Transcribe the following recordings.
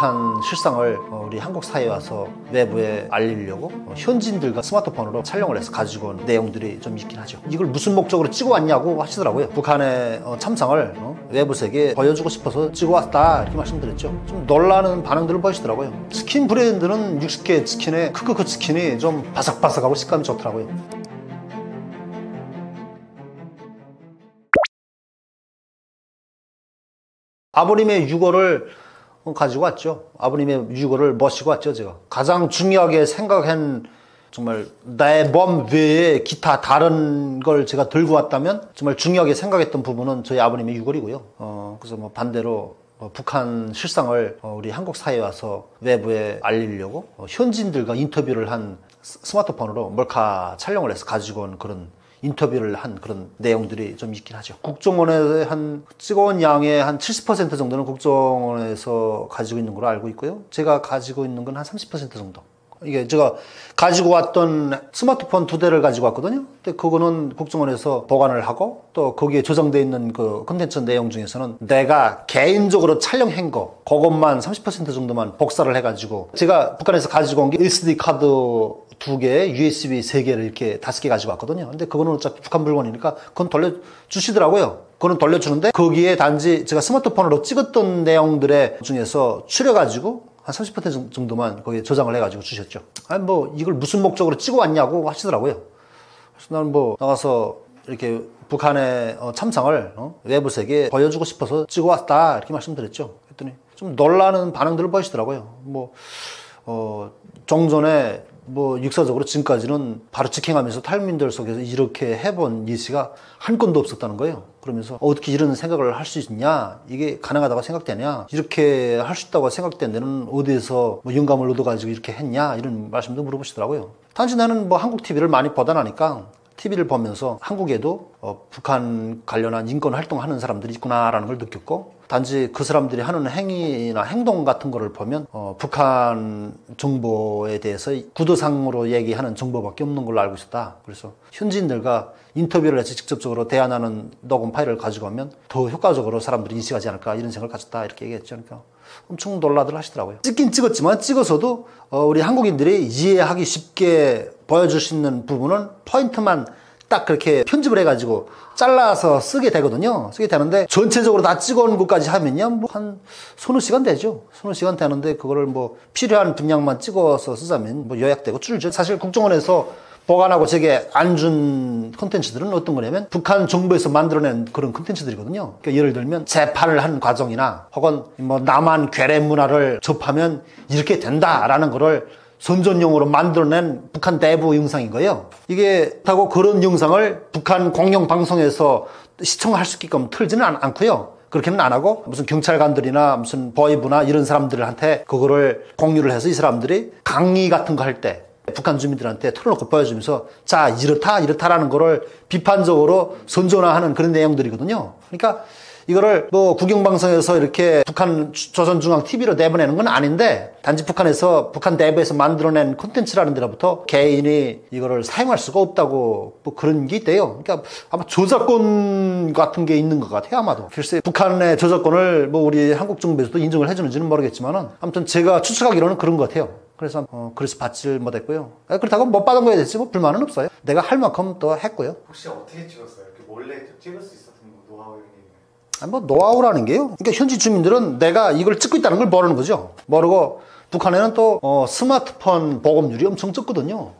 북한 실상을 우리 한국 사회에 와서 외부에 알리려고 현지인들과 스마트폰으로 촬영을 해서 가지고 온 내용들이 좀 있긴 하죠. 이걸 무슨 목적으로 찍어 왔냐고 하시더라고요. 북한의 참상을 외부 세계에 보여주고 싶어서 찍어 왔다 이렇게 말씀드렸죠. 좀 놀라는 반응들을 보이시더라고요. 치킨 브랜드는 60개 치킨에 크크크 치킨이 좀 바삭바삭하고 식감이 좋더라고요. 아버님의 유골을 가지고 왔죠. 아버님의 유골을 모시고 왔죠. 제가 가장 중요하게 생각한 정말 나의 몸 외에 기타 다른 걸 제가 들고 왔다면 정말 중요하게 생각했던 부분은 저희 아버님의 유골이고요. 그래서 뭐 반대로 북한 실상을 우리 한국 사회에 와서 외부에 알리려고 현지인들과 인터뷰를 한 스마트폰으로 몰카 촬영을 해서 가지고 온 그런 인터뷰를 한 그런 내용들이 좀 있긴 하죠. 국정원에 찍어온 양의 한 70% 정도는 국정원에서 가지고 있는 걸로 알고 있고요. 제가 가지고 있는 건 한 30% 정도. 이게 제가 가지고 왔던 스마트폰 2대를 가지고 왔거든요. 근데 그거는 국정원에서 보관을 하고 또 거기에 저장되어 있는 그 콘텐츠 내용 중에서는 내가 개인적으로 촬영한 거 그것만 30% 정도만 복사를 해가지고 제가 북한에서 가지고 온 게 SD 카드 2개, USB 3개를 이렇게 5개 가지고 왔거든요. 근데 그거는 어차피 북한 물건이니까 그건 돌려주시더라고요. 그거는 돌려주는데 거기에 단지 제가 스마트폰으로 찍었던 내용들의 중에서 추려가지고 한 30% 정도만 거기에 저장을 해가지고 주셨죠. 아니 뭐 이걸 무슨 목적으로 찍어 왔냐고 하시더라고요. 그래서 나는 뭐 나가서 이렇게 북한의 참상을 외부 세계에 보여주고 싶어서 찍어 왔다 이렇게 말씀드렸죠. 그랬더니 좀 놀라는 반응들을 보이시더라고요. 뭐 종전에 뭐 역사적으로 지금까지는 바로 직행하면서 탈민들 속에서 이렇게 해본 예시가 한 건도 없었다는 거예요. 그러면서 어떻게 이런 생각을 할 수 있냐, 이게 가능하다고 생각되냐, 이렇게 할 수 있다고 생각된 데는 어디에서 뭐 영감을 얻어가지고 이렇게 했냐, 이런 말씀도 물어보시더라고요. 단지 나는 뭐 한국 TV를 많이 보다 나니까 TV를 보면서 한국에도 북한 관련한 인권 활동하는 사람들이 있구나라는 걸 느꼈고, 단지 그 사람들이 하는 행위나 행동 같은 거를 보면 북한 정보에 대해서 구도상으로 얘기하는 정보밖에 없는 걸로 알고 있었다. 그래서 현지인들과 인터뷰를 해서 직접적으로 대안하는 녹음 파일을 가지고 오면 더 효과적으로 사람들이 인식하지 않을까 이런 생각을 가졌다 이렇게 얘기했죠. 그러니까 엄청 놀라들 하시더라고요. 찍긴 찍었지만 찍어서도 우리 한국인들이 이해하기 쉽게 보여줄 수 있는 부분은 포인트만 딱 그렇게 편집을 해가지고 잘라서 쓰게 되거든요. 쓰게 되는데 전체적으로 다 찍어온 것까지 하면요, 뭐 한 서너 시간 되죠. 서너 시간 되는데 그거를 뭐 필요한 분량만 찍어서 쓰자면 뭐 요약되고 줄죠. 사실 국정원에서 보관하고 제게 안 준 콘텐츠들은 어떤 거냐면 북한 정부에서 만들어낸 그런 콘텐츠들이거든요. 그러니까 예를 들면 재판을 한 과정이나 혹은 뭐 남한 괴뢰 문화를 접하면 이렇게 된다라는 거를 선전용으로 만들어낸 북한 내부 영상인 거예요. 이게 그렇다고 그런 영상을 북한 공영방송에서 시청할 수 있게끔 틀지는 않고요. 그렇게는 안 하고 무슨 경찰관들이나 무슨 보위부나 이런 사람들한테 그거를 공유를 해서 이 사람들이 강의 같은 거 할 때 북한 주민들한테 털어놓고 보여주면서 자 이렇다라는 거를 비판적으로 선전화하는 그런 내용들이거든요. 그러니까 이거를 뭐 국영방송에서 이렇게 북한 조선중앙TV로 내보내는 건 아닌데 단지 북한에서 북한 내부에서 만들어낸 콘텐츠라는 데로부터 개인이 이거를 사용할 수가 없다고 뭐 그런 게 있대요. 그러니까 아마 저작권 같은 게 있는 것 같아요. 아마도. 글쎄 북한의 저작권을 뭐 우리 한국 정부에서도 인정을 해주는지는 모르겠지만은 아무튼 제가 추측하기로는 그런 것 같아요. 그래서 그래서 받지를 못했고요. 그렇다고 못 받은 거에 대해서 뭐 불만은 없어요. 내가 할 만큼 또 했고요. 혹시 어떻게 찍었어요? 이렇게 몰래 찍을 수 있었던 노하우? 뭐 노하우라는 게요. 그러니까 현지 주민들은 내가 이걸 찍고 있다는 걸 모르는 거죠. 모르고 북한에는 또 스마트폰 보급률이 엄청 적거든요.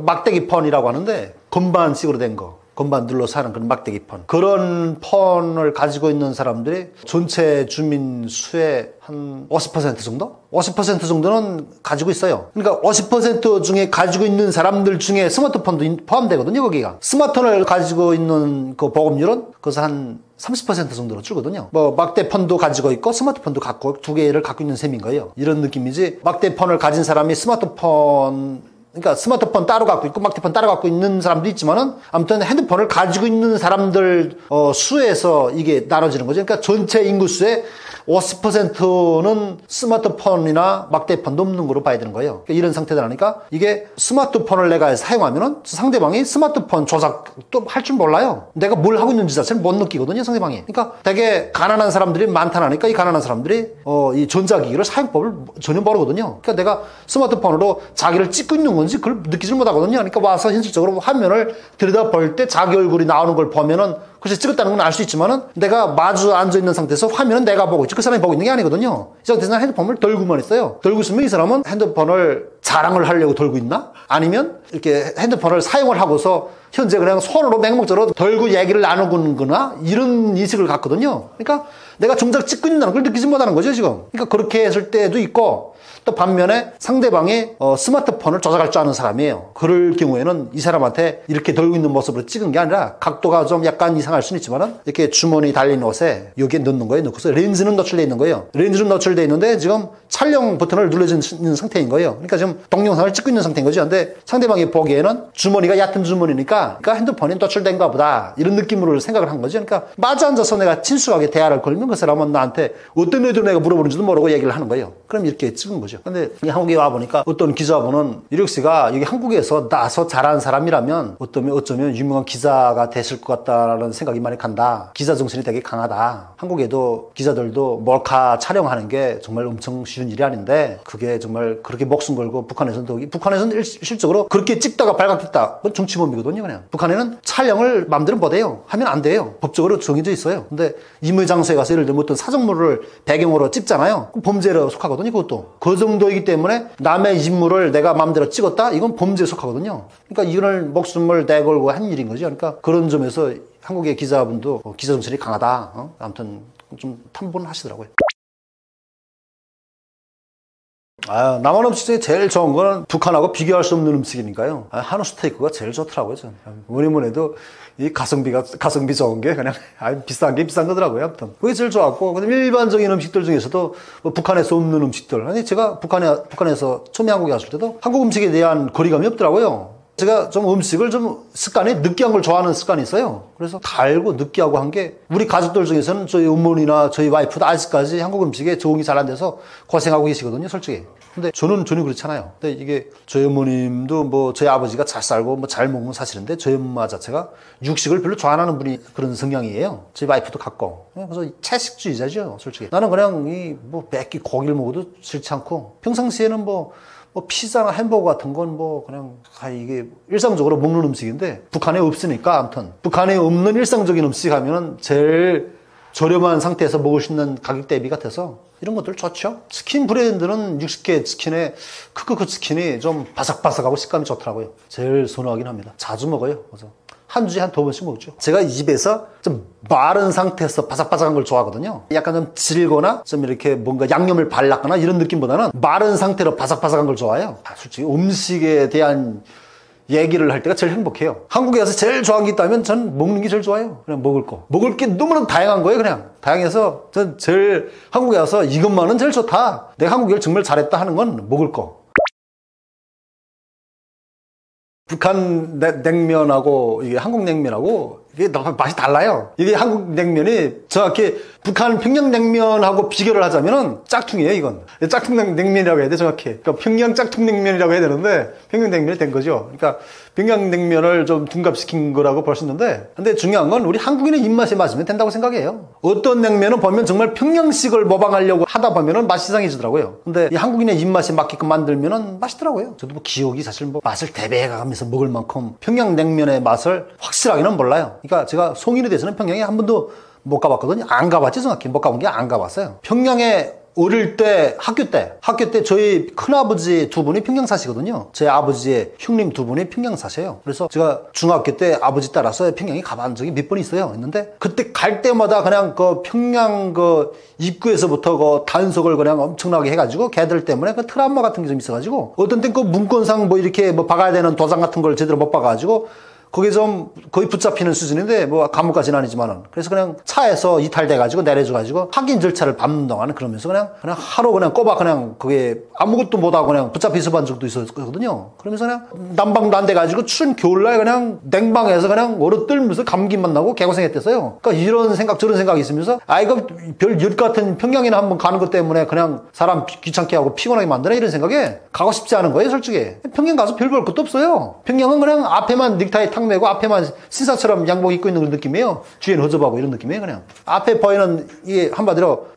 막대기 폰이라고 하는데 건반식으로 된 거. 건반 눌러서 하는 그런 막대기 폰. 그런 폰을 가지고 있는 사람들이 전체 주민 수의 한 50% 정도? 50% 정도는 가지고 있어요. 그러니까 50% 중에 가지고 있는 사람들 중에 스마트폰도 포함되거든요, 거기가. 스마트폰을 가지고 있는 그 보급률은 그래서 한 30% 정도로 줄거든요. 뭐 막대폰도 가지고 있고 스마트폰도 갖고 두 개를 갖고 있는 셈인 거예요. 이런 느낌이지 막대폰을 가진 사람이 그러니까 스마트폰 따로 갖고 있고 막대폰 따로 갖고 있는 사람도 있지만은 아무튼 핸드폰을 가지고 있는 사람들 수에서 이게 나눠지는 거죠. 그러니까 전체 인구 수의 50%는 스마트폰이나 막대폰 넘는 거로 봐야 되는 거예요. 그러니까 이런 상태라니까 이게 스마트폰을 내가 사용하면은 상대방이 스마트폰 조작도 할 줄 몰라요. 내가 뭘 하고 있는지 자체를 못 느끼거든요, 상대방이. 그러니까 되게 가난한 사람들이 많다니까 이 가난한 사람들이 이 전자기기를 사용법을 전혀 모르거든요. 그러니까 내가 스마트폰으로 자기를 찍고 있는 건지 그걸 느끼질 못하거든요. 그러니까 와서 현실적으로 화면을 들여다볼 때 자기 얼굴이 나오는 걸 보면은 글쎄 찍었다는 건 알 수 있지만은 내가 마주 앉아있는 상태에서 화면은 내가 보고 있지 그 사람이 보고 있는 게 아니거든요. 이 상태에서 핸드폰을 들고만 있어요. 들고 있으면 이 사람은 핸드폰을 자랑을 하려고 들고 있나? 아니면 이렇게 핸드폰을 사용을 하고서 현재 그냥 손으로 맹목적으로 들고 얘기를 나누고 있거나 이런 인식을 갖거든요. 그러니까 내가 정작 찍고 있다는 걸 느끼지 못하는 거죠, 지금. 그러니까 그렇게 했을 때도 있고 또 반면에 상대방이 스마트폰을 조작할 줄 아는 사람이에요. 그럴 경우에는 이 사람한테 이렇게 들고 있는 모습으로 찍은 게 아니라 각도가 좀 약간 이상할 수는 있지만 이렇게 주머니 달린 옷에 여기에 넣는 거예요. 넣고서 렌즈는 노출되어 있는 거예요. 렌즈는 노출되어 있는데 지금 촬영 버튼을 눌러져 있는 상태인 거예요. 그러니까 지금 동영상을 찍고 있는 상태인 거죠. 근데 상대방이 보기에는 주머니가 얕은 주머니니까 그러니까 핸드폰이 노출된가 보다 이런 느낌으로 생각을 한 거죠. 그러니까 마주 앉아서 내가 친숙하게 대화를 걸면 그 사람은 나한테 어떤 의도로 내가 물어보는지도 모르고 얘기를 하는 거예요. 그럼 이렇게 찍은 거죠. 근데 한국에 와보니까 어떤 기자분은 이력 씨가 여기 한국에서 나서 잘하는 사람이라면 어쩌면 유명한 기자가 됐을 것 같다라는 생각이 많이 간다. 기자 정신이 되게 강하다. 한국에도 기자들도 몰카 촬영하는 게 정말 엄청 쉬운 일이 아닌데 그게 정말 그렇게 목숨 걸고 북한에서는 실적으로 그렇게 찍다가 발각됐다. 그건 정치범이거든요, 그냥. 북한에는 촬영을 마음대로 못해요. 하면 안 돼요. 법적으로 정해져 있어요. 근데 임의 장소에 가서 예를 들면 어떤 사정물을 배경으로 찍잖아요. 범죄로 속하거든요, 그것도. 그 정도이기 때문에 남의 인물을 내가 마음대로 찍었다? 이건 범죄에 속하거든요. 그러니까 이걸 목숨을 내걸고 한 일인 거죠. 그러니까 그런 점에서 한국의 기자분도 기자 정신이 강하다. 아무튼 좀 탐구는 하시더라고요. 남한 음식 중에 제일 좋은 거는 북한하고 비교할 수 없는 음식이니까요. 한우 스테이크가 제일 좋더라고요, 저는. 뭐니 해도 이 가성비 좋은 게 그냥 비싼 게 비싼 거더라고요, 아무튼. 그게 제일 좋았고, 그다음에 일반적인 음식들 중에서도 뭐 북한에서 없는 음식들. 아니, 제가 북한에서 처음에 한국에 갔을 때도 한국 음식에 대한 거리감이 없더라고요. 제가 좀 음식을 좀 습관이 느끼한 걸 좋아하는 습관이 있어요. 그래서 달고 느끼하고 한 게 우리 가족들 중에서는 저희 어머니나 저희 와이프도 아직까지 한국 음식에 적응이 잘 안 돼서 고생하고 계시거든요, 솔직히. 근데 저는 전혀 그렇지 않아요. 근데 이게 저희 어머님도 뭐 저희 아버지가 잘 살고 뭐 잘 먹는 사실인데 저희 엄마 자체가 육식을 별로 좋아하는 분이 그런 성향이에요. 저희 와이프도 같고. 그래서 채식주의자죠, 솔직히. 나는 그냥 뭐 몇 끼 고기를 먹어도 싫지 않고 평상시에는 뭐 피자나 햄버거 같은 건 뭐 그냥 이게 일상적으로 먹는 음식인데 북한에 없으니까 아무튼 북한에 없는 일상적인 음식 하면은 제일 저렴한 상태에서 먹을 수 있는 가격 대비 같아서 이런 것들 좋죠. 치킨 브랜드는 60개 치킨에 크크크 치킨이 좀 바삭바삭하고 식감이 좋더라고요. 제일 선호하긴 합니다. 자주 먹어요. 그래서 한 주에 한 2번씩 먹죠. 제가 이 집에서 좀 마른 상태에서 바삭바삭한 걸 좋아하거든요. 약간 좀 질거나 좀 이렇게 뭔가 양념을 발랐거나 이런 느낌보다는 마른 상태로 바삭바삭한 걸 좋아해요. 솔직히 음식에 대한 얘기를 할 때가 제일 행복해요. 한국에 와서 제일 좋아하는 게 있다면 전 먹는 게 제일 좋아요. 그냥 먹을 거. 먹을 게 너무나 다양한 거예요, 그냥. 다양해서 전 제일 한국에 와서 이것만은 제일 좋다. 내가 한국 일 정말 잘했다 하는 건 먹을 거. 북한 냉면하고 이게 한국 냉면하고 이게 너무 맛이 달라요. 이게 한국 냉면이 정확히 북한 평양 냉면하고 비교를 하자면은 짝퉁이에요, 이건. 짝퉁 냉면이라고 해야 돼, 정확히. 그러니까 평양 짝퉁 냉면이라고 해야 되는데 평양 냉면이 된 거죠. 그러니까 평양 냉면을 좀 둔갑시킨 거라고 볼 수 있는데 근데 중요한 건 우리 한국인의 입맛에 맞으면 된다고 생각해요. 어떤 냉면은 보면 정말 평양식을 모방하려고 하다 보면은 맛이 이상해지더라고요. 근데 이 한국인의 입맛에 맞게끔 만들면은 맛있더라고요. 저도 뭐 기억이 사실 뭐 맛을 대배가면서 먹을 만큼 평양 냉면의 맛을 확실하게는 몰라요. 그러니까 제가 성인이 돼서는 평양에 한 번도 못 가봤거든요. 안 가봤지, 정확히. 못 가본 게 안 가봤어요. 평양에 어릴 때, 학교 때 저희 큰아버지 두 분이 평양 사시거든요. 제 아버지의 형님 두 분이 평양 사셔요. 그래서 제가 중학교 때 아버지 따라서 평양에 가본 적이 몇 번 있어요. 있는데 그때 갈 때마다 그냥 그 평양 그 입구에서부터 그 단속을 그냥 엄청나게 해가지고 걔들 때문에 그 트라우마 같은 게 좀 있어가지고 어떤 땐 그 문건상 뭐 이렇게 뭐 박아야 되는 도장 같은 걸 제대로 못 박아가지고 그게 좀 거의 붙잡히는 수준인데 뭐 감옥까지는 아니지만은 그래서 그냥 차에서 이탈돼가지고 내려줘가지고 확인 절차를 밟는 동안 그러면서 그냥 하루 그냥 꼬박 그냥 그게 아무것도 못하고 그냥 붙잡혀 있어본 적도 있었거든요. 그러면서 그냥 난방난돼가지고 추운 겨울날 그냥 냉방에서 그냥 얼어 떨면서 감기만 나고 개고생했댔어요. 그러니까 이런 생각 저런 생각이 있으면서 아 이거 별 엿 같은 평양이나 한번 가는 것 때문에 그냥 사람 귀찮게 하고 피곤하게 만드네 이런 생각에 가고 싶지 않은 거예요 솔직히. 평양 가서 별 볼 것도 없어요. 평양은 그냥 앞에만 넥타이 탁 매고 앞에만 신사처럼 양복 입고 있는 그런 느낌이에요. 뒤에는 허접하고 이런 느낌이에요 그냥. 앞에 보이는 이게 한마디로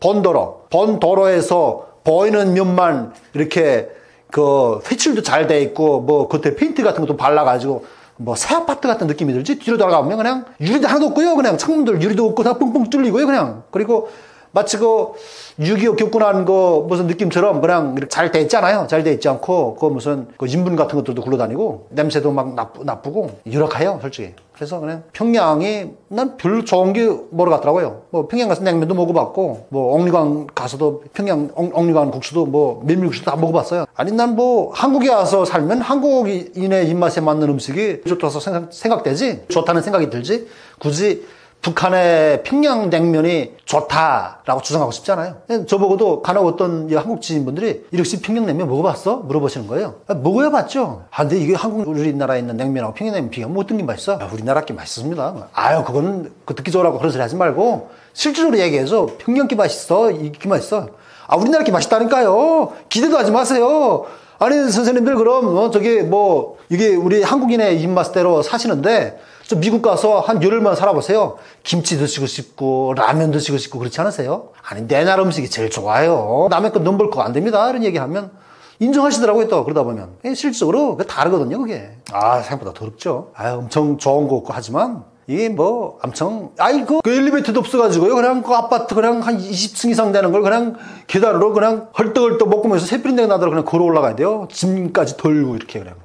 번도로에서 보이는 면만 이렇게 그 회칠도 잘 돼 있고 뭐 겉에 페인트 같은 것도 발라가지고 뭐 새 아파트 같은 느낌이 들지. 뒤로 돌아가면 그냥 유리도 하나도 없고요. 그냥 창문들 유리도 없고 다 뻥뻥 뚫리고요 그냥. 그리고 마치 그 6.25 겪고난 그 무슨 느낌처럼 그냥 잘 돼 있잖아요. 잘 돼 있지 않고 그 무슨 그 인분 같은 것들도 굴러다니고 냄새도 막 나쁘고 유력해요 솔직히. 그래서 그냥 평양이 난 별로 좋은 게 뭐로 같더라고요. 뭐 평양 가서 냉면도 먹어봤고 뭐 옥류관 가서도 평양 옥류관 국수도 뭐 메밀국수도 다 먹어봤어요. 아니 난 뭐 한국에 와서 살면 한국인의 입맛에 맞는 음식이 좋다서 생각되지 좋다는 생각이 들지 굳이 북한의 평양냉면이 좋다라고 주장하고 싶지 않아요. 저보고도 간혹 어떤 한국 지인분들이 이렇게 평양냉면 먹어봤어? 물어보시는 거예요. 먹어야 봤죠. 근데 이게 우리나라에 있는 냉면하고 평양냉면 비교하면 어떤 게 맛있어? 우리나라 게 맛있습니다. 아유 그거는 듣기 좋으라고 그런 소리 하지 말고 실질적으로 얘기해서 평양 게 맛있어. 이게 맛있어. 우리나라 게 맛있다니까요. 기대도 하지 마세요. 아니 선생님들 그럼 저기 뭐 이게 우리 한국인의 입맛대로 사시는데 저 미국 가서 한 열흘만 살아보세요. 김치 드시고 싶고 라면 드시고 싶고 그렇지 않으세요? 아니 내 나라 음식이 제일 좋아요. 남의 거 넘볼 거 안 됩니다. 이런 얘기하면 인정하시더라고요. 또 그러다 보면 실질적으로 다르거든요. 그게 생각보다 더럽죠. 엄청 좋은 거 없고 하지만 이게 뭐 엄청 그 엘리베이터도 없어가지고요. 그냥 그 아파트 그냥 한 20층 이상 되는 걸 그냥 계단으로 그냥 헐떡헐떡 먹으면서 새뿌린내 나도록 그냥 걸어 올라가야 돼요. 짐까지 돌고 이렇게 그냥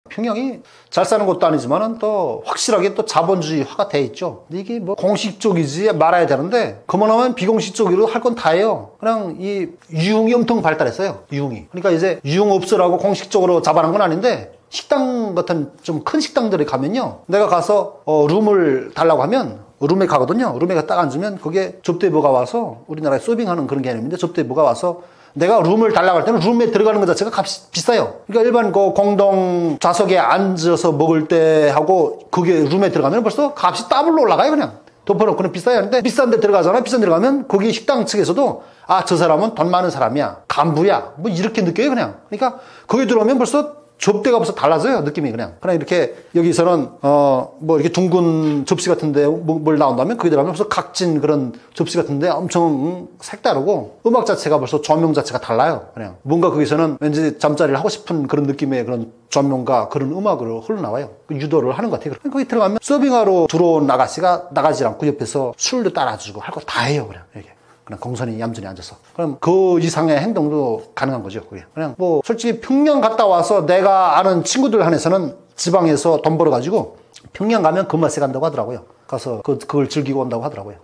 평양이 잘 사는 것도 아니지만은 또 확실하게 또 자본주의화가 돼 있죠. 근데 이게 뭐 공식적이지 말아야 되는데 그만하면 비공식적으로 할 건 다 해요. 그냥 이 유흥이 엄청 발달했어요. 유흥이. 그러니까 이제 유흥업소라고 공식적으로 잡아놓은 건 아닌데 식당 같은 좀 큰 식당들에 가면요. 내가 가서 룸을 달라고 하면 룸에 가거든요. 룸에 딱 앉으면 거기에 접대부가 와서 우리나라에 서빙하는 그런 개념인데 접대부가 와서 내가 룸을 달라고 할 때는 룸에 들어가는 것 자체가 값이 비싸요. 그러니까 일반 그 공동 좌석에 앉아서 먹을 때 하고 그게 룸에 들어가면 벌써 값이 더블로 올라가요. 그냥 덮어놓고는 비싸요. 근데 비싼 데 들어가잖아요. 비싼 데 들어가면 거기 식당 측에서도 저 사람은 돈 많은 사람이야. 간부야. 뭐 이렇게 느껴요. 그냥. 그러니까 거기 들어오면 벌써 접대가 벌써 달라져요. 느낌이 그냥 이렇게 여기서는 뭐 이렇게 둥근 접시 같은데 뭘 나온다면 거기 들어가면 벌써 각진 그런 접시 같은데 엄청 색다르고 음악 자체가 벌써 조명 자체가 달라요. 그냥 뭔가 거기서는 왠지 잠자리를 하고 싶은 그런 느낌의 그런 조명과 그런 음악으로 흘러나와요. 유도를 하는 것 같아요. 거기 들어가면 서빙하러 들어온 아가씨가 나가지 않고 옆에서 술도 따라주고 할 거 다 해요. 그냥 이렇게. 그냥 공손히 얌전히 앉아서. 그럼 그 이상의 행동도 가능한 거죠. 그게. 그냥 뭐 솔직히 평양 갔다 와서 내가 아는 친구들 한해서는 지방에서 돈 벌어가지고 평양 가면 그 맛에 간다고 하더라고요. 가서 그걸 즐기고 온다고 하더라고요.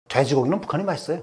돼지고기는 북한이 맛있어요.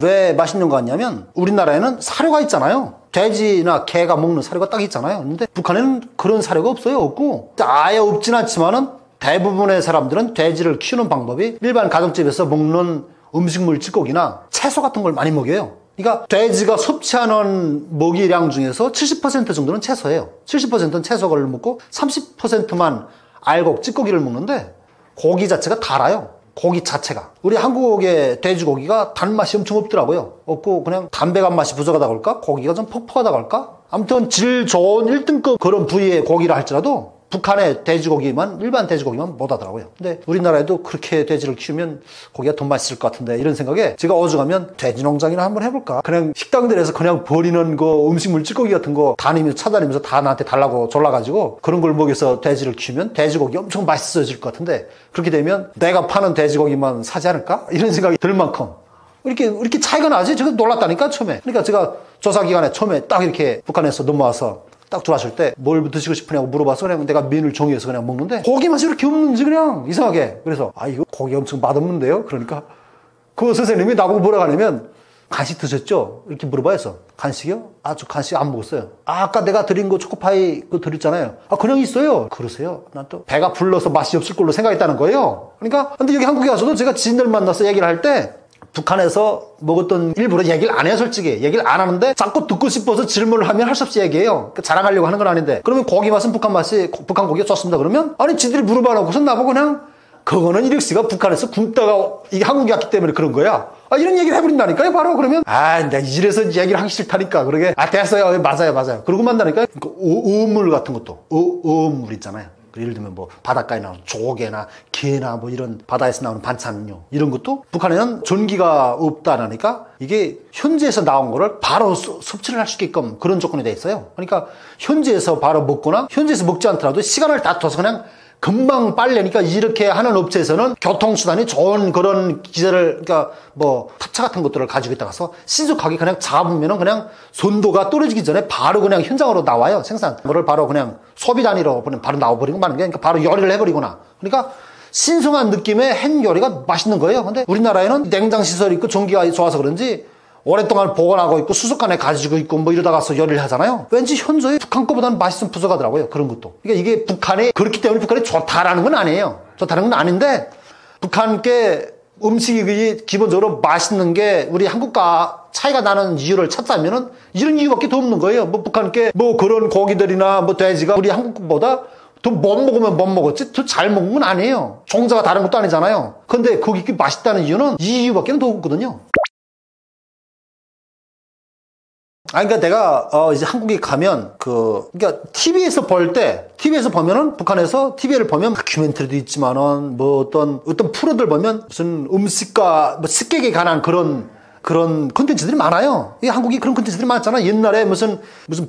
왜 맛있는 거 같냐면 우리나라에는 사료가 있잖아요. 돼지나 개가 먹는 사료가 딱 있잖아요. 근데 북한에는 그런 사료가 없어요. 없고 아예 없진 않지만은 대부분의 사람들은 돼지를 키우는 방법이 일반 가정집에서 먹는 음식물 찌꺼기나 채소 같은 걸 많이 먹여요. 그러니까 돼지가 섭취하는 먹이량 중에서 70% 정도는 채소예요. 70%는 채소를 먹고 30%만 알곡, 찌꺼기를 먹는데 고기 자체가 달아요. 고기 자체가. 우리 한국의 돼지고기가 단맛이 엄청 없더라고요. 없고 그냥 담백한 맛이 부족하다고 할까? 고기가 좀 퍽퍽하다고 할까? 아무튼 질 좋은 1등급 그런 부위의 고기라 할지라도 북한의 돼지고기만 일반 돼지고기만 못하더라고요. 근데 우리나라에도 그렇게 돼지를 키우면 고기가 더 맛있을 것 같은데 이런 생각에 제가 어중하면 돼지 농장이나 한번 해볼까? 그냥 식당들에서 그냥 버리는 그 음식물 찌꺼기 같은 거 다니면서 찾아다니면서 다 나한테 달라고 졸라가지고 그런 걸 먹여서 돼지를 키우면 돼지고기 엄청 맛있어질 것 같은데 그렇게 되면 내가 파는 돼지고기만 사지 않을까? 이런 생각이 들 만큼 이렇게 차이가 나지? 제가 놀랐다니까 처음에. 그러니까 제가 조사 기간에 처음에 딱 이렇게 북한에서 넘어와서 딱 들어왔을 때 뭘 드시고 싶으냐고 물어봐서 그냥 내가 메뉴를 정해서 그냥 먹는데 고기 맛이 이렇게 없는지 그냥 이상하게. 그래서 이거 고기 엄청 맛없는데요? 그러니까 그 선생님이 나보고 뭐라고 하냐면 간식 드셨죠? 이렇게 물어봐야죠. 간식이요? 아, 저 간식 안 먹었어요. 아, 아까 내가 드린 거 초코파이 그거 드렸잖아요. 아, 그냥 있어요. 그러세요? 난 또 배가 불러서 맛이 없을 걸로 생각했다는 거예요. 그러니까 근데 여기 한국에 와서도 제가 지인들 만나서 얘기를 할 때 북한에서 먹었던 일부러 얘기를 안 해요, 솔직히. 얘기를 안 하는데 자꾸 듣고 싶어서 질문을 하면 할 수 없이 얘기해요. 그러니까 자랑하려고 하는 건 아닌데. 그러면 고기 맛은 북한 맛이, 북한 고기가 좋습니다. 그러면 아니, 지들이 물어봐놓고서 나보고 그냥 그거는 이력 씨가 북한에서 굶다가 이게 한국에 왔기 때문에 그런 거야. 아, 이런 얘기를 해버린다니까요, 바로. 그러면 아, 내가 이질에서 얘기를 하기 싫다니까. 그러게 아, 됐어요. 맞아요. 그러고 만다니까요. 어물 같은 것도 어물 있잖아요. 예를 들면 뭐 바닷가에 나오는 조개나 게나 뭐 이런 바다에서 나오는 반찬류 이런 것도 북한에는 전기가 없다라니까 이게 현지에서 나온 거를 바로 섭취를 할 수 있게끔 그런 조건이 돼 있어요. 그러니까 현지에서 바로 먹거나 현지에서 먹지 않더라도 시간을 다 둬서 그냥 금방 빨래니까 이렇게 하는 업체에서는 교통수단이 좋은 그런 기재를, 그러니까 뭐 탑차 같은 것들을 가지고 있다가서 신속하게 그냥 잡으면은 그냥 손도가 떨어지기 전에 바로 그냥 현장으로 나와요. 생산. 그거를 바로 그냥 소비 단위로 바로 나와버리고 마는 게, 그러니까 바로 요리를 해버리거나. 그러니까 신성한 느낌의 행 요리가 맛있는 거예요. 근데 우리나라에는 냉장 시설이 있고 전기가 좋아서 그런지 오랫동안 보관하고 있고 수족관에 가지고 있고 뭐 이러다가서 요리를 하잖아요. 왠지 현저히 북한 거보다는 맛있으면 부족하더라고요. 그런 것도. 그러니까 이게 북한이 그렇기 때문에 북한이 좋다라는 건 아니에요. 좋다는 건 아닌데 북한께 음식이 기본적으로 맛있는 게 우리 한국과 차이가 나는 이유를 찾자면은 이런 이유밖에 더 없는 거예요. 뭐 북한께 뭐 그런 고기들이나 뭐 돼지가 우리 한국보다 더 못 먹으면 못 먹었지 더 잘 먹은 건 아니에요. 종자가 다른 것도 아니잖아요. 근데 거기 맛있다는 이유는 이 이유밖에 더 없거든요. 그러니까 내가 이제 한국에 가면 그러니까 TV에서 보면은 북한에서 TV를 보면 다큐멘터리도 있지만은 뭐 어떤 프로들 보면 무슨 음식과 뭐 식객에 관한 그런 콘텐츠들이 많아요. 이 한국이 그런 콘텐츠들이 많잖아. 옛날에 무슨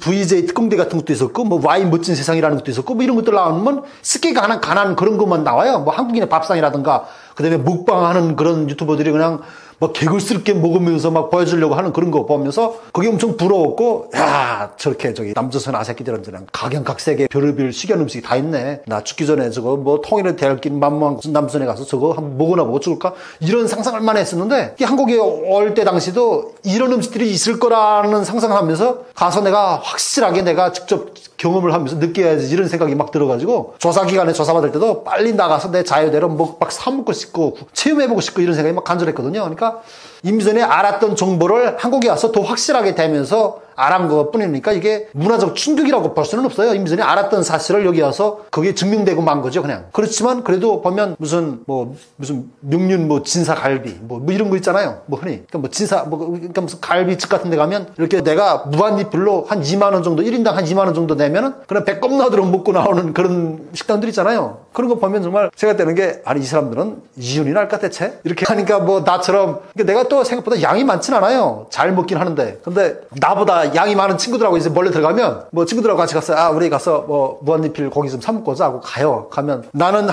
VJ 특공대 같은 것도 있었고, 뭐 와인 멋진 세상이라는 것도 있었고, 뭐 이런 것들 나오면 식객에 관한 그런 것만 나와요. 뭐 한국인의 밥상이라든가, 그 다음에 먹방하는 그런 유튜버들이 그냥 뭐 개굴스럽게 먹으면서 막 보여주려고 하는 그런 거 보면서 그게 엄청 부러웠고, 야, 저렇게 남조선 아새끼들은 각양각색의 별의별 식연 음식이 다 있네. 나 죽기 전에 저거 뭐 통일의 대학길 만무한 남조선에 가서 저거 한번 먹어나 보고 죽을까? 이런 상상을 많이 했었는데, 한국에 올 때 당시도 이런 음식들이 있을 거라는 상상을 하면서 가서 내가 확실하게 내가 직접 경험을 하면서 느껴야지 이런 생각이 막 들어가지고 조사기관에 조사받을 때도 빨리 나가서 내 자유대로 막 사먹고 싶고 체험해보고 싶고 이런 생각이 막 간절했거든요. 그러니까 이미 전에 알았던 정보를 한국에 와서 더 확실하게 되면서 알은 것 뿐이니까 이게 문화적 충격이라고 볼 수는 없어요. 이미 전에 알았던 사실을 여기 와서 그게 증명되고 만 거죠, 그냥. 그렇지만 그래도 보면 무슨 명륜 진사갈비 뭐 이런 거 있잖아요. 뭐 흔히. 그러니까 그러니까 무슨 갈비집 같은 데 가면 이렇게 내가 무한리필로 한 2만 원 정도, 1인당 한 2만 원 정도 내면은 그냥 배 껌나도록 먹고 나오는 그런 식당들 있잖아요. 그런 거 보면 정말 제가 때는 게 아니 이 사람들은 이윤이 날까 대체? 이렇게 하니까 뭐 나처럼 그러니까 내가 또 생각보다 양이 많진 않아요. 잘 먹긴 하는데. 근데 나보다 양이 많은 친구들하고 이제 몰래 들어가면 뭐 친구들하고 같이 갔어요. 아, 우리 가서 뭐 무한리필 고기 좀 사 먹고자 하고 가요. 가면 나는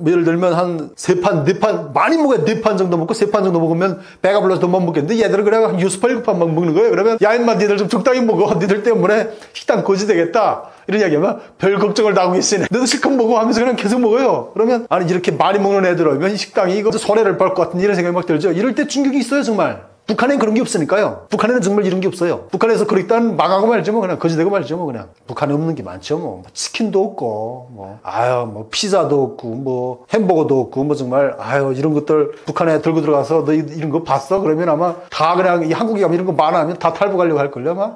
예를 들면 한 3판, 4판 많이 먹어야 4판 정도 먹고 3판 정도 먹으면 배가 불러서 더 못 먹겠는데 얘들은 그래 한 6판, 7판 막 먹는 거예요. 그러면 야 인마 니들 좀 적당히 먹어. 니들 때문에 식당 거지 되겠다. 이런 이야기하면 별 걱정을 다 하고 계시네. 너도 실컷 먹어 하면서 그냥 계속 먹어요. 그러면 아니 이렇게 많이 먹는 애들 오면 이 식당이 이거 손해를 볼 것 같은 이런 생각이 막 들죠. 이럴 때 충격이 있어요 정말. 북한엔 그런 게 없으니까요. 북한에는 정말 이런 게 없어요. 북한에서 그랬다는 망하고 말죠 뭐 그냥 거지되고 말죠 뭐 그냥. 북한에 없는 게 많죠 뭐. 치킨도 없고 뭐 피자도 없고 뭐 햄버거도 없고 뭐 정말 이런 것들 북한에 들고 들어가서 너 이런 거 봤어? 그러면 아마 다 그냥 이 한국에 가면 이런 거 많아 하면 다 탈북하려고 할걸요 아마.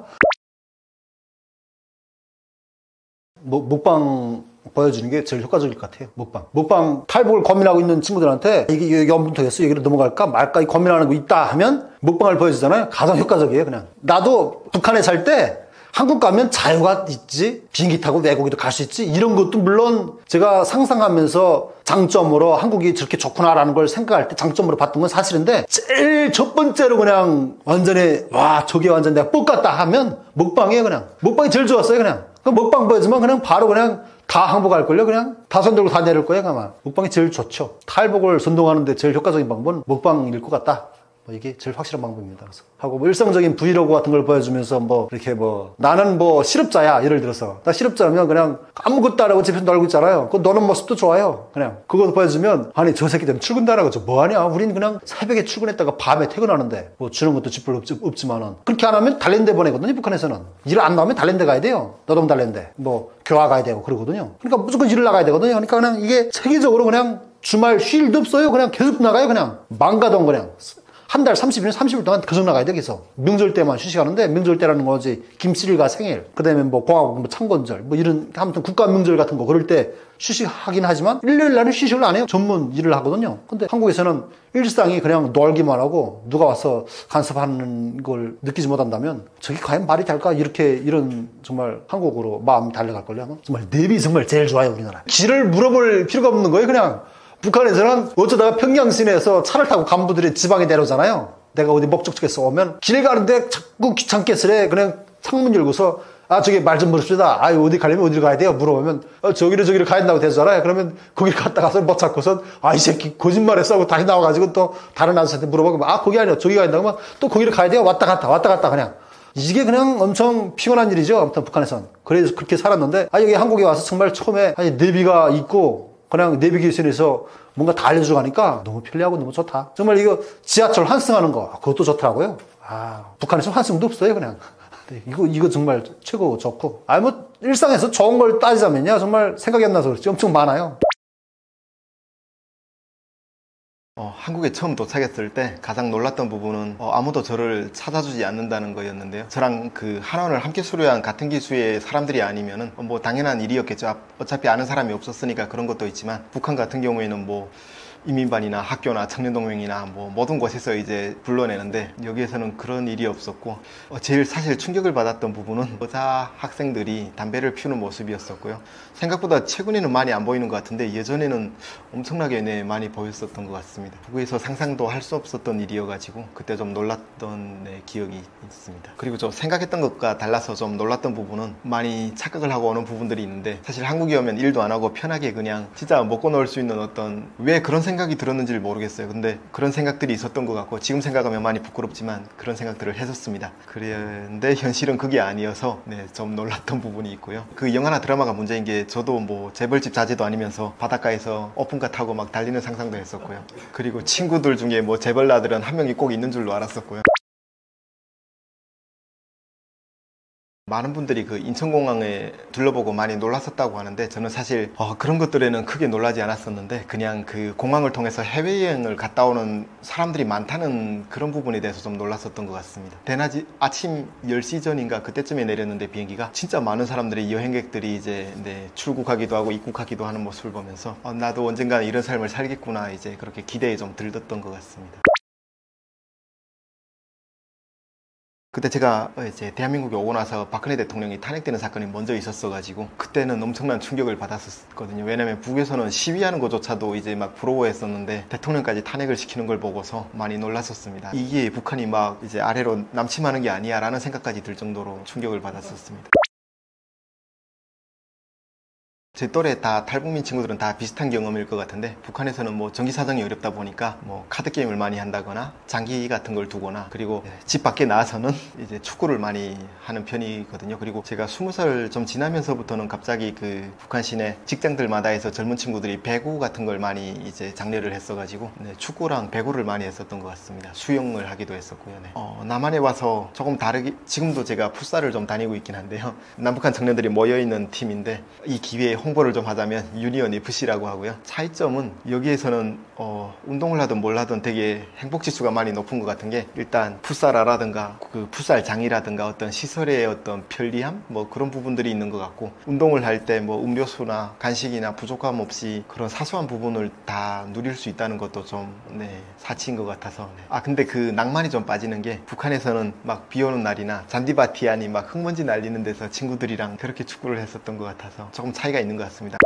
먹방 보여주는 게 제일 효과적일 것 같아요. 먹방 탈북을 고민하고 있는 친구들한테 이게 여기 엄분토였어 여기로 넘어갈까 말까 이 고민하는 거 있다 하면 먹방을 보여주잖아요. 가장 효과적이에요. 그냥 나도 북한에 살 때 한국 가면 자유가 있지, 비행기 타고 외국에도 갈 수 있지, 이런 것도 물론 제가 상상하면서 장점으로 한국이 저렇게 좋구나라는 걸 생각할 때 장점으로 봤던 건 사실인데, 제일 첫 번째로 그냥 완전히 와 저게 완전 내가 뻑 같다 하면 먹방이에요. 그냥 먹방이 제일 좋았어요. 그냥 먹방 보여주면 그냥 바로 그냥 다 항복할걸요? 그냥 다 손들고 다 내릴 거예요 아마. 먹방이 제일 좋죠. 탈북을 선동하는데 제일 효과적인 방법은 먹방일 것 같다. 뭐 이게 제일 확실한 방법입니다. 그래서 하고 뭐 일상적인 브이로그 같은 걸 보여주면서 뭐 이렇게 뭐 나는 뭐 실업자야 예를 들어서 나 실업자면 그냥 아무것도 안 하고 집에서 놀고 있잖아요. 그 노는 모습도 좋아요. 그냥 그거 보여주면 아니 저 새끼들은 출근도 안 하고 저 뭐하냐 우린 그냥 새벽에 출근했다가 밤에 퇴근하는데 뭐 주는 것도 집 별로 없지만은 그렇게 안 하면 달랜드 보내거든요. 북한에서는 일 안 나오면 달랜드 가야 돼요. 노동 달랜드 뭐 교화 가야 되고 그러거든요. 그러니까 무조건 일을 나가야 되거든요. 그러니까 그냥 이게 세계적으로 그냥 주말 쉴 일도 없어요. 그냥 계속 나가요. 그냥 망가던 그냥 한 달 30일, 30일 동안 계속 나가야 돼, 계속. 명절 때만 휴식하는데, 명절 때라는 거지, 김씨일과 생일, 그 다음에 뭐 공화국, 뭐 창건절, 뭐 이런, 아무튼 국가 명절 같은 거, 그럴 때 휴식하긴 하지만, 일요일 날은 휴식을 안 해요. 전문 일을 하거든요. 근데 한국에서는 일상이 그냥 놀기만 하고, 누가 와서 간섭하는 걸 느끼지 못한다면, 저게 과연 말이 될까? 이런 정말 한국으로 마음이 달려갈걸요, 아마? 정말 내비 정말 제일 좋아요, 우리나라. 길을 물어볼 필요가 없는 거예요, 그냥. 북한에서는 어쩌다가 평양 시내에서 차를 타고 간부들이 지방에 내려오잖아요. 내가 어디 목적지에서 오면 길 가는데 자꾸 귀찮겠으래. 그냥 창문 열고서 저기 말 좀 물읍시다. 어디 가려면 어디로 가야 돼요? 물어보면 저기를 가야 된다고 되잖아요. 그러면 거기를 갔다 가서 못 찾고선 이 새끼 거짓말했어 하고 다시 나와가지고 또 다른 아저씨한테 물어보고 거기 아니야. 저기 가야 된다고 하면 또 거기를 가야 돼요. 왔다 갔다 그냥. 이게 그냥 엄청 피곤한 일이죠. 아무튼 북한에선. 그래서 그렇게 살았는데 여기 한국에 와서 정말 처음에 내비가 있고 그냥 내비게이션에서 뭔가 다 알려주고 가니까 너무 편리하고 너무 좋다. 정말 이거 지하철 환승하는 거 그것도 좋더라고요. 북한에서 환승도 없어요 그냥. 이거 정말 최고 좋고. 뭐 일상에서 좋은 걸 따지자면요 정말 생각이 안 나서 그렇지 엄청 많아요. 한국에 처음 도착했을 때 가장 놀랐던 부분은 아무도 저를 찾아주지 않는다는 거였는데요. 저랑 그 한원을 함께 수료한 같은 기수의 사람들이 아니면은 뭐 당연한 일이었겠죠. 어차피 아는 사람이 없었으니까 그런 것도 있지만 북한 같은 경우에는 뭐 이민반이나 학교나 청년동맹이나 뭐 모든 곳에서 이제 불러내는데 여기에서는 그런 일이 없었고 제일 사실 충격을 받았던 부분은 여자 학생들이 담배를 피우는 모습이었었고요. 생각보다 최근에는 많이 안 보이는 것 같은데 예전에는 엄청나게 많이 보였었던 것 같습니다. 북에서 상상도 할 수 없었던 일이어가지고 그때 좀 놀랐던 기억이 있습니다. 그리고 저 생각했던 것과 달라서 좀 놀랐던 부분은 많이 착각을 하고 오는 부분들이 있는데 사실 한국에 오면 일도 안 하고 편하게 그냥 진짜 먹고 놀 수 있는 어떤 왜 그런 생각이 들었는지를 모르겠어요. 근데 그런 생각들이 있었던 것 같고 지금 생각하면 많이 부끄럽지만 그런 생각들을 했었습니다. 그런데 현실은 그게 아니어서 좀 놀랐던 부분이 있고요. 그 영화나 드라마가 문제인 게 저도 뭐 재벌집 자제도 아니면서 바닷가에서 오픈카 타고 막 달리는 상상도 했었고요. 그리고 친구들 중에 뭐 재벌나들은 한 명이 꼭 있는 줄로 알았었고요. 많은 분들이 그 인천공항에 둘러보고 많이 놀랐었다고 하는데 저는 사실 그런 것들에는 크게 놀라지 않았었는데 그냥 그 공항을 통해서 해외여행을 갔다 오는 사람들이 많다는 그런 부분에 대해서 좀 놀랐었던 것 같습니다. 대낮 아침 10시 전인가 그때쯤에 내렸는데 비행기가 진짜 많은 사람들이 여행객들이 이제 출국하기도 하고 입국하기도 하는 모습을 보면서 나도 언젠가 이런 삶을 살겠구나 이제 그렇게 기대에 좀 들떴던 것 같습니다. 그때 제가 이제 대한민국에 오고 나서 박근혜 대통령이 탄핵되는 사건이 먼저 있었어가지고 그때는 엄청난 충격을 받았었거든요. 왜냐면 북에서는 시위하는 것조차도 이제 막 부러워했었는데 대통령까지 탄핵을 시키는 걸 보고서 많이 놀랐었습니다. 이게 북한이 막 이제 아래로 남침하는 게 아니야 라는 생각까지 들 정도로 충격을 받았었습니다. 제 또래 다 탈북민 친구들은 다 비슷한 경험일 것 같은데 북한에서는 뭐 전기 사정이 어렵다 보니까 뭐 카드 게임을 많이 한다거나 장기 같은 걸 두거나 그리고 집 밖에 나와서는 이제 축구를 많이 하는 편이거든요. 그리고 제가 20살 좀 지나면서부터는 갑자기 그 북한 시내 직장들마다에서 젊은 친구들이 배구 같은 걸 많이 이제 장려를 했어가지고 축구랑 배구를 많이 했었던 것 같습니다. 수영을 하기도 했었고요. 남한에 와서 조금 다르게 지금도 제가 풋살을 좀 다니고 있긴 한데요. 남북한 청년들이 모여있는 팀인데 이 기회에 홍보를 좀 하자면 유니언 FC라고 하고요. 차이점은 여기에서는 운동을 하든 뭘 하든 되게 행복지수가 많이 높은 것 같은 게 일단 풋살화라든가 그 풋살장이라든가 어떤 시설의 어떤 편리함 뭐 그런 부분들이 있는 것 같고 운동을 할 때 뭐 음료수나 간식이나 부족함 없이 그런 사소한 부분을 다 누릴 수 있다는 것도 좀 사치인 것 같아서 근데 그 낭만이 좀 빠지는 게 북한에서는 막 비 오는 날이나 잔디밭이 아닌 막 흙먼지 날리는 데서 친구들이랑 그렇게 축구를 했었던 것 같아서 조금 차이가 있는 것 같습니다.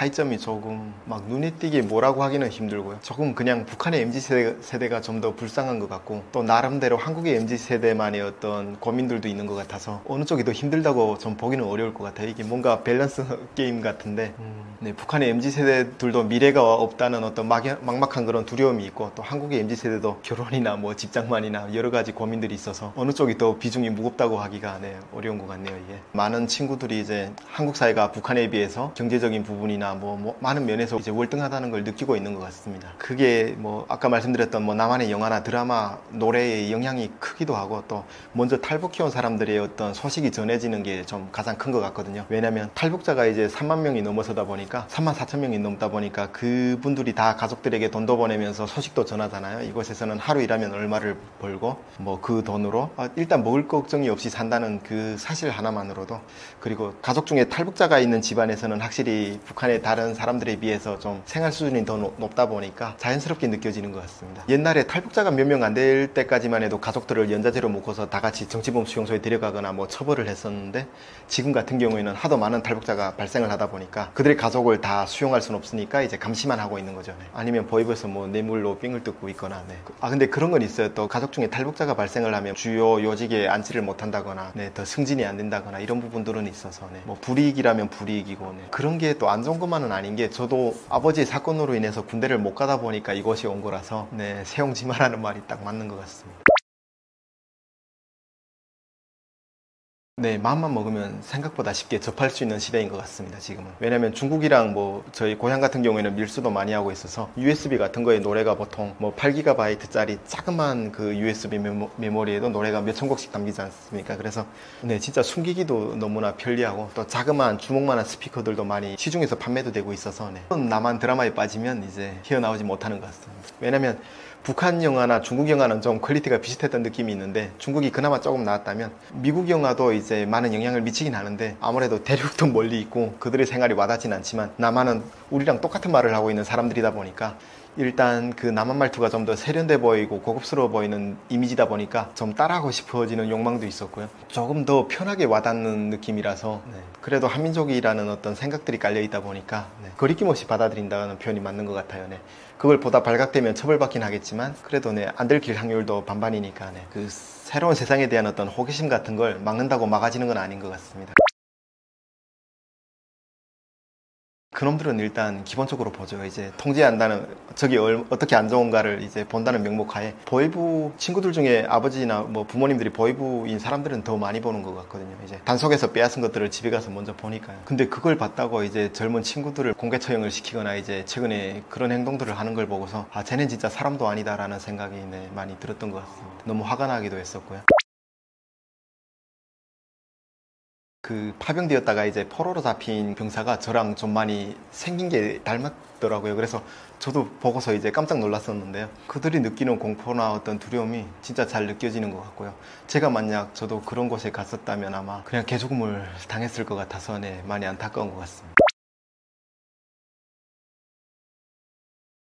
차이점이 조금 막 눈에 띄게 뭐라고 하기는 힘들고요. 조금 그냥 북한의 MZ세대가 좀 더 불쌍한 것 같고, 또 나름대로 한국의 MZ세대만의 어떤 고민들도 있는 것 같아서 어느 쪽이 더 힘들다고 좀 보기는 어려울 것 같아요. 이게 뭔가 밸런스 게임 같은데, 네, 북한의 MZ세대들도 미래가 없다는 어떤 막막한 그런 두려움이 있고, 또 한국의 MZ세대도 결혼이나 뭐 집장만이나 여러 가지 고민들이 있어서 어느 쪽이 더 비중이 무겁다고 하기가 네, 어려운 것 같네요. 이게 많은 친구들이 이제 한국 사회가 북한에 비해서 경제적인 부분이나 뭐 많은 면에서 이제 월등하다는 걸 느끼고 있는 것 같습니다. 그게 뭐 아까 말씀드렸던 뭐 남한의 영화나 드라마, 노래의 영향이 크기도 하고, 또 먼저 탈북해온 사람들의 어떤 소식이 전해지는 게 좀 가장 큰 것 같거든요. 왜냐하면 탈북자가 이제 3만 명이 넘어서다 보니까 3만 4천 명이 넘다 보니까 그분들이 다 가족들에게 돈도 보내면서 소식도 전하잖아요. 이곳에서는 하루 일하면 얼마를 벌고 뭐 그 돈으로 일단 먹을 걱정이 없이 산다는 그 사실 하나만으로도, 그리고 가족 중에 탈북자가 있는 집안에서는 확실히 북한의 다른 사람들에 비해서 좀 생활 수준이 더 높다 보니까 자연스럽게 느껴지는 것 같습니다. 옛날에 탈북자가 몇 명 안 될 때까지만 해도 가족들을 연좌제로 묶어서 다 같이 정치범 수용소에 데려가거나 뭐 처벌을 했었는데, 지금 같은 경우에는 하도 많은 탈북자가 발생을 하다 보니까 그들의 가족을 다 수용할 수는 없으니까 이제 감시만 하고 있는 거죠. 네. 아니면 보입에서 뭐 뇌물로 삥을 뜯고 있거나. 네. 근데 그런 건 있어요. 또 가족 중에 탈북자가 발생을 하면 주요 요직에 안치를 못한다거나, 네, 더 승진이 안 된다거나 이런 부분들은 있어서, 네, 뭐 불이익이라면 불이익이고, 네, 그런 게 또 안 좋은 것만은 아닌 게, 저도 아버지의 사건으로 인해서 군대를 못 가다 보니까 이곳이 온 거라서, 네, 세용지마라는 말이 딱 맞는 것 같습니다. 네, 마음만 먹으면 생각보다 쉽게 접할 수 있는 시대인 것 같습니다, 지금은. 왜냐면 중국이랑 뭐 저희 고향 같은 경우에는 밀수도 많이 하고 있어서 USB 같은 거에 노래가 보통 뭐 8GB짜리 자그만 그 USB 메모리에도 노래가 몇천 곡씩 담기지 않습니까? 그래서 네, 진짜 숨기기도 너무나 편리하고, 또 자그마한 주먹만한 스피커들도 많이 시중에서 판매도 되고 있어서, 네, 남한 드라마에 빠지면 이제 헤어나오지 못하는 것 같습니다. 왜냐면 북한 영화나 중국 영화는 좀 퀄리티가 비슷했던 느낌이 있는데, 중국이 그나마 조금 나았다면 미국 영화도 이제 많은 영향을 미치긴 하는데, 아무래도 대륙도 멀리 있고 그들의 생활이 와닿진 않지만 남한은 우리랑 똑같은 말을 하고 있는 사람들이다 보니까, 일단 그 남한 말투가 좀 더 세련돼 보이고 고급스러워 보이는 이미지다 보니까 좀 따라하고 싶어지는 욕망도 있었고요. 조금 더 편하게 와닿는 느낌이라서, 네, 그래도 한민족이라는 어떤 생각들이 깔려 있다 보니까, 네, 거리낌 없이 받아들인다는 표현이 맞는 것 같아요. 네. 그걸 보다 발각되면 처벌받긴 하겠지만 그래도 네, 안 들킬 확률도 반반이니까, 네, 그 새로운 세상에 대한 어떤 호기심 같은 걸 막는다고 막아지는 건 아닌 것 같습니다. 그놈들은 일단 기본적으로 보죠. 이제 통제한다는, 저기 어떻게 안 좋은가를 이제 본다는 명목하에, 보이부 친구들 중에 아버지나 뭐 부모님들이 보이부인 사람들은 더 많이 보는 것 같거든요. 이제 단속에서 빼앗은 것들을 집에 가서 먼저 보니까요. 근데 그걸 봤다고 이제 젊은 친구들을 공개 처형을 시키거나 이제 최근에 그런 행동들을 하는 걸 보고서, 아, 쟤는 진짜 사람도 아니다라는 생각이, 네, 많이 들었던 것 같습니다. 너무 화가 나기도 했었고요. 그 파병되었다가 이제 포로로 잡힌 병사가 저랑 좀 많이 생긴 게 닮았더라고요. 그래서 저도 보고서 이제 깜짝 놀랐었는데요. 그들이 느끼는 공포나 어떤 두려움이 진짜 잘 느껴지는 것 같고요. 제가 만약 저도 그런 곳에 갔었다면 아마 그냥 개죽음을 당했을 것 같아서, 네, 많이 안타까운 것 같습니다.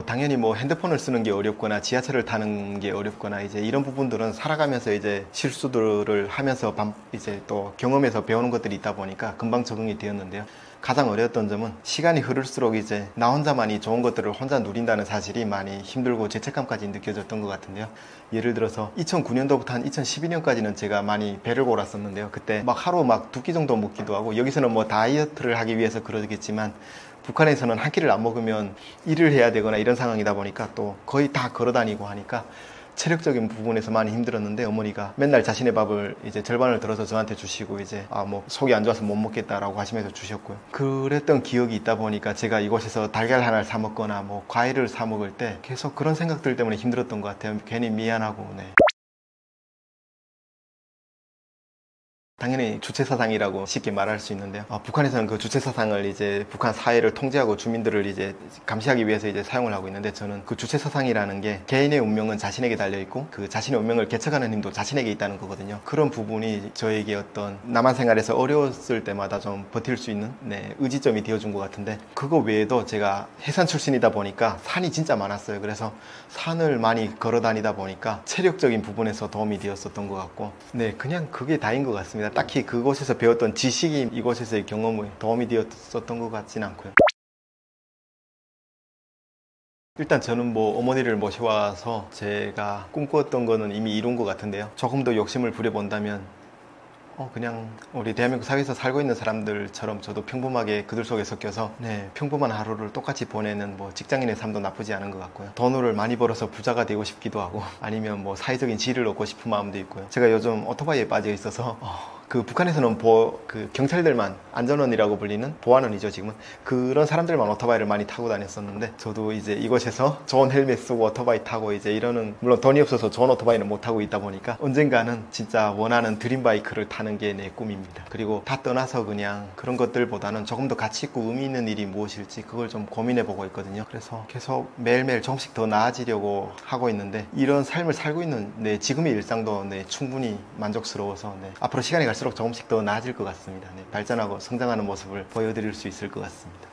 당연히 뭐 핸드폰을 쓰는 게 어렵거나 지하철을 타는 게 어렵거나 이제 이런 부분들은 살아가면서 이제 실수들을 하면서 이제 또 경험에서 배우는 것들이 있다 보니까 금방 적응이 되었는데요. 가장 어려웠던 점은 시간이 흐를수록 이제 나 혼자만이 좋은 것들을 혼자 누린다는 사실이 많이 힘들고 죄책감까지 느껴졌던 것 같은데요. 예를 들어서 2009년도부터 한 2012년까지는 제가 많이 배를 골았었는데요. 그때 막 하루 막 2끼 정도 먹기도 하고, 여기서는 뭐 다이어트를 하기 위해서 그러겠지만 북한에서는 한 끼를 안 먹으면 일을 해야 되거나 이런 상황이다 보니까 또 거의 다 걸어 다니고 하니까 체력적인 부분에서 많이 힘들었는데, 어머니가 맨날 자신의 밥을 이제 절반을 덜어서 저한테 주시고, 이제 뭐 속이 안 좋아서 못 먹겠다라고 하시면서 주셨고요. 그랬던 기억이 있다 보니까 제가 이곳에서 달걀 하나를 사 먹거나 뭐 과일을 사 먹을 때 계속 그런 생각들 때문에 힘들었던 것 같아요. 괜히 미안하고. 네. 당연히 주체사상이라고 쉽게 말할 수 있는데요. 북한에서는 그 주체사상을 이제 북한 사회를 통제하고 주민들을 이제 감시하기 위해서 이제 사용을 하고 있는데, 저는 그 주체사상이라는 게 개인의 운명은 자신에게 달려있고 그 자신의 운명을 개척하는 힘도 자신에게 있다는 거거든요. 그런 부분이 저에게 어떤 남한 생활에서 어려웠을 때마다 좀 버틸 수 있는, 네, 의지점이 되어준 것 같은데, 그거 외에도 제가 해산 출신이다 보니까 산이 진짜 많았어요. 그래서 산을 많이 걸어 다니다 보니까 체력적인 부분에서 도움이 되었었던 것 같고, 네, 그냥 그게 다인 것 같습니다. 딱히 그곳에서 배웠던 지식이 이곳에서의 경험에 도움이 되었었던 것 같지는 않고요. 일단 저는 뭐 어머니를 모셔와서 제가 꿈꾸었던 거는 이미 이룬 것 같은데요. 조금 더 욕심을 부려본다면 그냥 우리 대한민국 사회에서 살고 있는 사람들처럼 저도 평범하게 그들 속에 섞여서 평범한 하루를 똑같이 보내는 뭐 직장인의 삶도 나쁘지 않은 것 같고요. 돈을 많이 벌어서 부자가 되고 싶기도 하고 아니면 뭐 사회적인 지위를 얻고 싶은 마음도 있고요. 제가 요즘 오토바이에 빠져 있어서 그 북한에서는 그 경찰들만 안전원이라고 불리는 보안원이죠 지금은 그런 사람들만 오토바이를 많이 타고 다녔었는데 저도 이제 이곳에서 좋은 헬멧 쓰고 오토바이 타고 이제 이러는 물론 돈이 없어서 좋은 오토바이는 못 타고 있다 보니까 언젠가는 진짜 원하는 드림바이크를 타는 게 내 꿈입니다. 그리고 다 떠나서 그냥 그런 것들보다는 조금 더 가치 있고 의미 있는 일이 무엇일지 그걸 좀 고민해 보고 있거든요. 그래서 계속 매일매일 조금씩 더 나아지려고 하고 있는데 이런 삶을 살고 있는 지금의 일상도 충분히 만족스러워서 앞으로 시간이 갈수록 조금씩 더 나아질 것 같습니다. 발전하고 성장하는 모습을 보여드릴 수 있을 것 같습니다.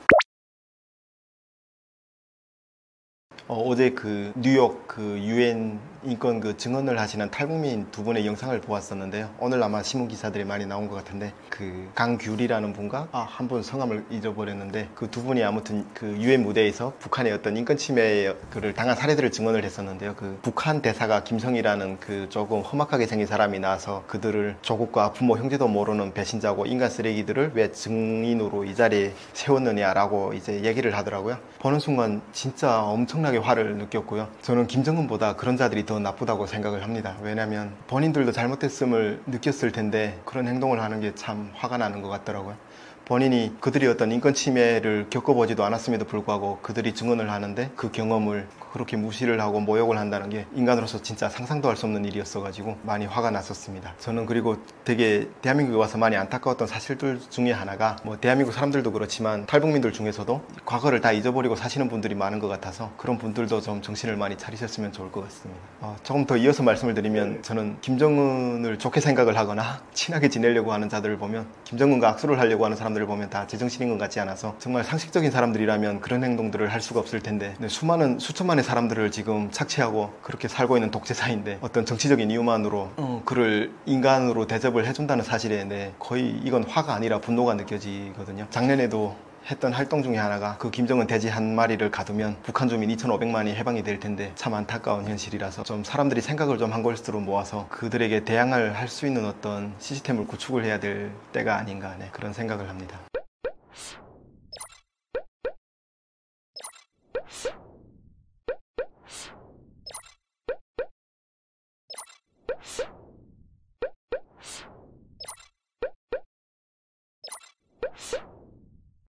어제 그 뉴욕 그 UN 인권 그 증언을 하시는 탈북민 두 분의 영상을 보았었는데요. 오늘 아마 신문 기사들이 많이 나온 것 같은데 그 강규리라는 분과 한 분 성함을 잊어버렸는데 그 두 분이 아무튼 그 UN 무대에서 북한의 어떤 인권 침해를 당한 사례들을 증언을 했었는데요. 그 북한 대사가 김성이라는 그 조금 험악하게 생긴 사람이 나와서 그들을 조국과 부모 형제도 모르는 배신자고 인간 쓰레기들을 왜 증인으로 이 자리에 세웠느냐라고 이제 얘기를 하더라고요. 보는 순간 진짜 엄청나게 화를 느꼈고요. 저는 김정은보다 그런 자들이 더 나쁘다고 생각을 합니다. 왜냐하면 본인들도 잘못했음을 느꼈을 텐데 그런 행동을 하는 게 참 화가 나는 것 같더라고요. 본인이 그들이 어떤 인권 침해를 겪어보지도 않았음에도 불구하고 그들이 증언을 하는데 그 경험을 그렇게 무시를 하고 모욕을 한다는 게 인간으로서 진짜 상상도 할 수 없는 일이었어가지고 많이 화가 났었습니다. 저는 그리고 되게 대한민국에 와서 많이 안타까웠던 사실들 중에 하나가 뭐 대한민국 사람들도 그렇지만 탈북민들 중에서도 과거를 다 잊어버리고 사시는 분들이 많은 것 같아서 그런 분들도 좀 정신을 많이 차리셨으면 좋을 것 같습니다. 조금 더 이어서 말씀을 드리면 저는 김정은을 좋게 생각을 하거나 친하게 지내려고 하는 자들을 보면 김정은과 악수를 하려고 하는 사람들을 보면 다 제정신인 것 같지 않아서 정말 상식적인 사람들이라면 그런 행동들을 할 수가 없을 텐데 수천만의 사람들을 지금 착취하고 그렇게 살고 있는 독재사인데 어떤 정치적인 이유만으로 그를 인간으로 대접을 해준다는 사실에 거의 이건 화가 아니라 분노가 느껴지거든요. 작년에도 했던 활동 중에 하나가 그 김정은 돼지 한 마리를 가두면 북한 주민 2,500만이 해방이 될 텐데 참 안타까운 현실이라서 좀 사람들이 생각을 좀 한 걸수록 모아서 그들에게 대항을 할 수 있는 어떤 시스템을 구축을 해야 될 때가 아닌가 그런 생각을 합니다.